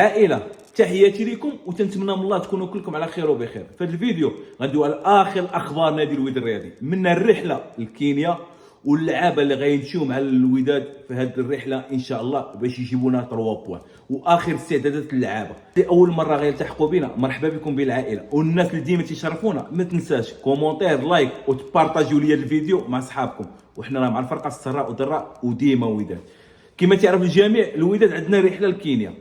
عائله تحياتي لكم وتنتمنى من الله تكونوا كلكم على خير وبخير. في هذا الفيديو غندويو على اخر اخبار نادي الوداد الرياضي من الرحله لكينيا واللعابه اللي غيمشيو مع الوداد في هذه الرحله ان شاء الله باش يجيبوا لنا 3 بوان واخر استعدادات اللعابه. لاول مره غيلتحقوا بنا مرحبا بكم بالعائله، والناس اللي ديما تيشرفونا ما تنساش كومونتير لايك وتبارطاجيو لي الفيديو مع صحابكم. وحنا راه مع الفرقه السراء والضراء وديما وداد. كما تعرف الجميع الوداد عندنا رحله لكينيا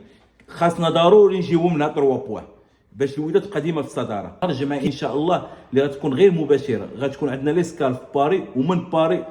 خاصنا ضروري نجيبوا منها 3 بوان باش الوداد قديمه في الصداره. الجماعه ان شاء الله اللي غتكون غير مباشره غتكون عندنا ليسكال في باري ومن باري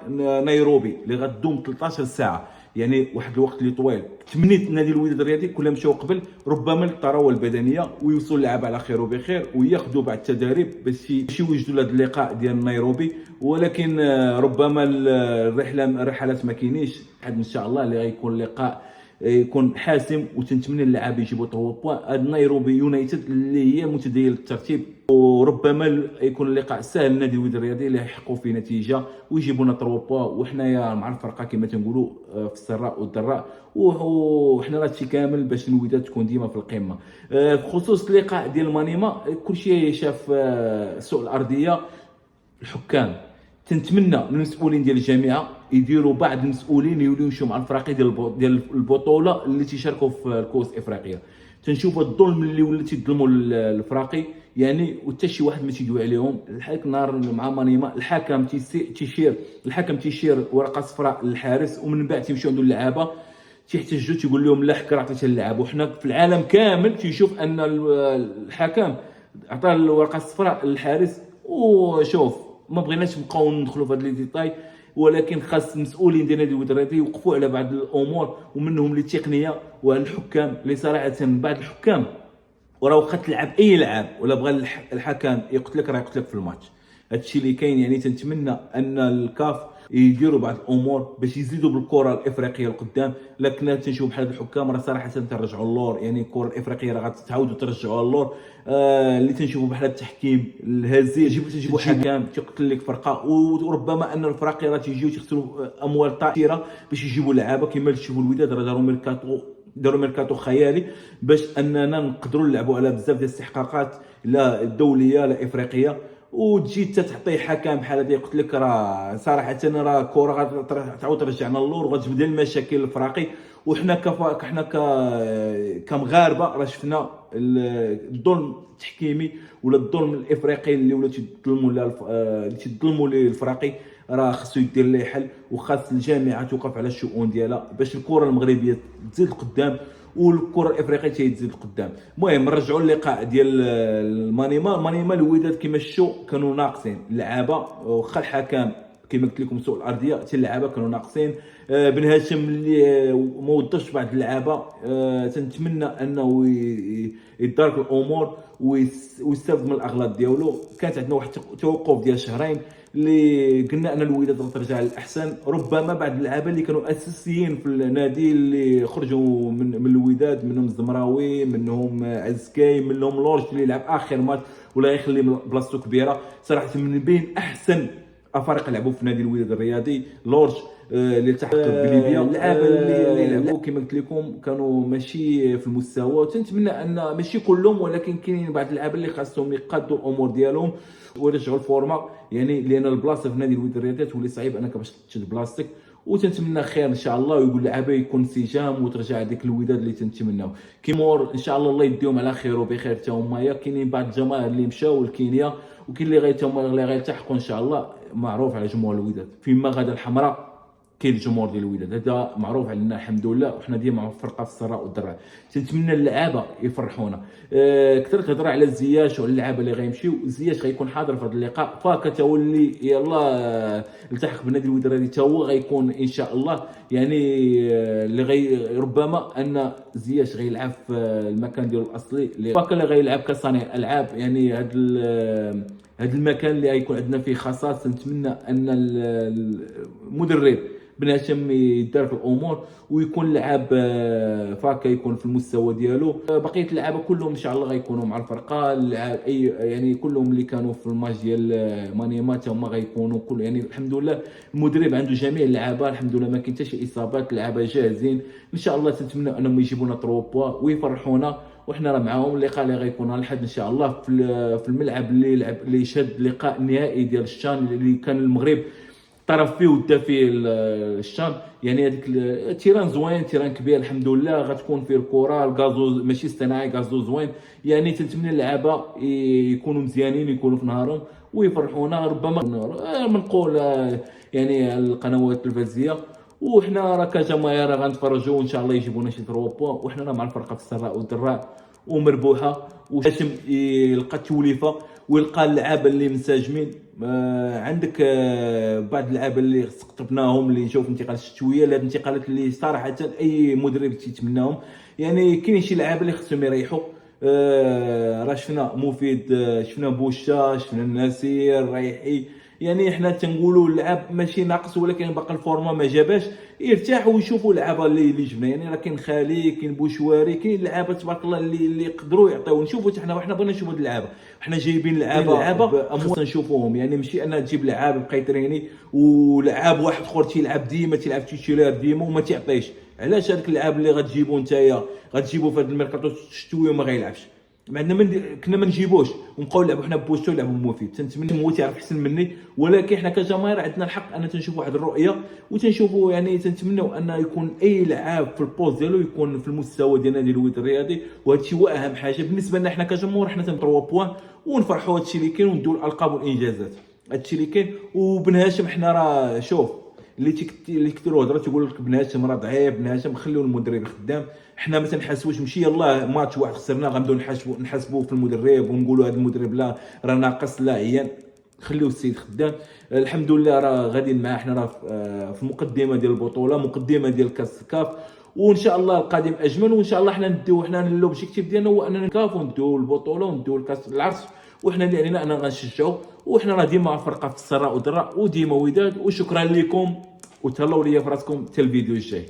نيروبي اللي غتدوم 13 ساعه، يعني واحد الوقت اللي طويل. تمنيت نادي الوداد الرياضي كلهم مشاو قبل ربما للطراوه البدنيه ويوصلوا اللعابه على خير وبخير وياخذوا بعض التدريب باش يوجدوا لهذا اللقاء ديال نيروبي. ولكن ربما الرحلات ما كاينيش ان شاء الله اللي غيكون لقاء يكون حاسم وتنتمنى اللعابه يجيبوا 3 بوان. هاد نيروبي يونايتد اللي هي متديله الترتيب وربما يكون اللقاء سهل لنادي الوداد الرياضي اللي يحققوا فيه نتيجه ويجيبوا لنا 3 بوان. وحنايا مع الفرقه كما تنقولوا في السراء والضراء وحنا راه هادشي كامل باش الوداد تكون ديما في القمه. بخصوص اللقاء ديال مانيما كلشي شاف سوء الارضيه الحكام. تنتمنى من المسؤولين ديال الجامعه يديروا بعض المسؤولين يمشيو مع الفريق ديال البطوله اللي تيشاركوا في الكؤوس افريقيا. تنشوف الظلم اللي ولا تيظلموا الفراقي يعني وحتى شي واحد ما تيدوي عليهم. الحكم نهار مع مانيما الحكم تيشير ورقه صفراء للحارس ومن بعد تيمشيو عندو اللعابه تيحتجوا تيقول لهم لا حكر عطيتها للعاب. وحنا في العالم كامل تيشوف ان الحكم عطى الورقه الصفراء للحارس. وشوف ما بغيناش نبقاو ندخلوا في هاد لي ديتاي، ولكن خاص المسؤولين ديال نادي الوداد الرياضي يوقفوا على بعض الامور ومنهم التقنيه والحكام اللي صراحه بعض الحكام وراه واخا تلعب اي لعاب ولا بغى الحكم يقتلك راه يقتلك في الماتش. هادشي اللي كاين. يعني تنتمنى ان الكاف يديروا بعض الامور باش يزيدوا بالكره الافريقيه القدام. لكن تنشوف بحال هاد الحكام راه صراحه تنرجعوا اللور، يعني الكره الافريقيه راه غتعاودوا ترجعوها اللور. اللي تنشوفوا بحال التحكيم الهزيل تجيبوا حكام تقتل لك فرقه وربما ان الفرق راه تيجيو تخسروا اموال طائره باش يجيبوا لعابه. كما تشوفوا الوداد راه داروا ميركاتو خيالي باش اننا نقدروا نلعبوا على بزاف ديال الاستحقاقات لا دوليه لا افريقيه. وتجي تعطي حكم بحال هذا يقتل لك راه صراحه راه كره غتعاود ترجعنا اللور وغتبدا المشاكل الفراقي. وحنا كمغاربه راه شفنا الظلم التحكيمي ولا الظلم الافريقي اللي ولا تيظلموا للفراقي راه خصو يدير ليه حل. وخاص الجامعه توقف على الشؤون ديالها باش الكره المغربيه تزيد القدام والكره الافريقيه تزيد القدام. المهم نرجعوا اللقاء ديال مانيما الوداد كما شفتوا كانوا ناقصين اللعابه واخا الحكم كما قلت لكم سوء الارضيه حتى اللعابه كانوا ناقصين. بن هاشم اللي ما وضحش بعض اللعابه تنتمنى انه يدارك الامور ويستافد من الاغلاط ديالو. كانت عندنا واحد التوقف ديال شهرين اللي قلنا ان الوداد ترجع للاحسن. ربما بعض اللعابه اللي كانوا اساسيين في النادي اللي خرجوا من الوداد منهم الزمراوي منهم عزكاي منهم لورج اللي لعب اخر ماتش ولا يخلي بلاصتو كبيره. صراحه من بين احسن افارقه لعبوا في نادي الوداد الرياضي لورج اللي التحق بليبيا. اللعابه اللي لعبوا كما قلت لكم كانوا ماشي في المستوى. تنتمنى ان ماشي كلهم ولكن كاينين بعض اللعابه اللي خاصهم يقادوا الامور ديالهم ويرجعوا الفورما، يعني لان البلاصه في نادي الوداد الرياضي تولي صعيب انك باش تشد بلاصتك. وتنتمنى خير ان شاء الله ويقول اللعابه يكون انسجام وترجع هذيك الوداد اللي تنتمناو. كيمور ان شاء الله يديهم على خير وبخير حتى هما. كاينين بعض الجماهير اللي مشاو لكينيا وكاين اللي غيلتحقوا ان شاء الله. معروف على جمهور الوداد فيما غدا الحمراء كاين الجمهور ديال الوداد هذا معروف علينا الحمد لله. وحنا ديما مع فرقه في السراء والضراء. تنتمنى اللعابه يفرحونا. كثر الهضره على الزياش وعلى اللعابه اللي غيمشيو. الزياش غيكون حاضر في هذا اللقاء فاكا تولي يلا التحق بنادي الوداد الرياضي حتى هو غيكون ان شاء الله. يعني اللي ربما ان زياش غيلعب في المكان ديالو الاصلي اللي فاكا اللي غيلعب كصانع العاب. يعني هذا المكان اللي غيكون عندنا فيه خصائص. نتمنى ان المدرب بن هشام يدار في الامور ويكون لعاب فاكا يكون في المستوى ديالو. بقيه اللعابه كلهم ان شاء الله غيكونوا مع الفرقه. اللعاب اي يعني كلهم اللي كانوا في الماتش ديال مانيما هما غيكونوا كل يعني الحمد لله المدرب عنده جميع اللعابه الحمد لله، ما كاين حتى شي اصابات، اللعابه جاهزين ان شاء الله. تنتمنى انهم يجيبوا لنا 3 بوا ويفرحونا، وحنا راه معاهم. اللقاء اللي غيكون الحد ان شاء الله في الملعب اللي شاد اللقاء النهائي ديال الشان اللي كان المغرب طرف فيه ودا فيه الشان. يعني هذيك التيران زوين، تيران كبير الحمد لله، غتكون فيه الكره الغازو ماشي اصطناعي، غازو زوين. يعني تنتمنى اللعابه يكونوا مزيانين، يكونوا في نهارهم ويفرحونا. ربما منقول يعني القنوات التلفزيونيه، وحنا راه كجماهير غنتفرجوا وان شاء الله يجيبوا لنا شي 3 بوان، وحنا راه مع الفرقه في السراء والضراء ومربوحه. وهاشم يلقى توليفه ويلقى اللعابه اللي منسجمين. عندك بعض اللعابه اللي استقطبناهم اللي جاوا في الانتقالات الشتويه، هاد الانتقالات اللي صراحه اي مدرب تيتمناهم. يعني كاين شي لعابه اللي خصهم يريحوا. راه شفنا مفيد، شفنا بوشا، شفنا النسير رايحي. يعني حنا تنقولوا اللعاب ماشي ناقص، ولكن باقي الفورما ما جاباش، يرتاحوا ويشوفوا اللعابه اللي جبنا. يعني راه كاين خالي، كاين بوشواري، كاين لعابه تبارك الله اللي يقدروا يعطيو. نشوفوا حنا بغينا نشوفوا هاد اللعابه، حنا جايبين لعابه خصنا نشوفوهم. يعني ماشي انا تجيب لعاب يبقى يتريني ولعاب واحد اخر تيلعب ديما، تيلعب تيتشيلار ديما وما تيعطيش. علاش هذاك اللعاب اللي غتجيبو نتايا غتجيبو في هذا الميركاتو الشتوي وما غيلعبش؟ عندنا كنا ما نجيبوش ونبقاو نلعبوا حنا بوستو نلعبوا بمفيد. تنتمنى هو تعرف احسن مني، ولكن حنا كجماهير عندنا الحق ان تنشوفوا واحد الرؤيه وتنشوفوا. يعني تنتمنوا ان يكون اي لعاب في البوست ديالو يكون في المستوى ديالنا ديال الود الرياضي، وهذا الشيء هو اهم حاجه بالنسبه لنا حنا كجمهور. حنا تنطروا بوان ونفرحوا هذا الشيء اللي كاين وندوا الالقاب والانجازات، هذا الشيء اللي كاين. وبن هاشم حنا راه شوف اللي كثروا هضره تيقول لك بن هاشم راه ضعيف، بن هاشم خليو المدرب خدام. حنا ما تنحاسبوش، ماشي يلاه ماتش واحد خسرنا غنبداو نحاسبوا في المدرب ونقولوا هذا المدرب لا راه ناقص لا عيان. خليو السيد خدام. الحمد لله راه غاديين معاه، حنا راه في المقدمه ديال البطوله، مقدمه ديال كاس الكاف، وان شاء الله القادم اجمل. وان شاء الله حنا نديو حنا لوبجيكتيف ديالنا هو اننا نكافو نديو البطوله ونديو الكاس العرش، وحنا اللي علينا اننا غنشجعوا. وحنا راه ديما فرقه في السراء والضراء وديما وداد. وشكرا لكم وتهلاو ليا في راسكم حتى الفيديو الجاي.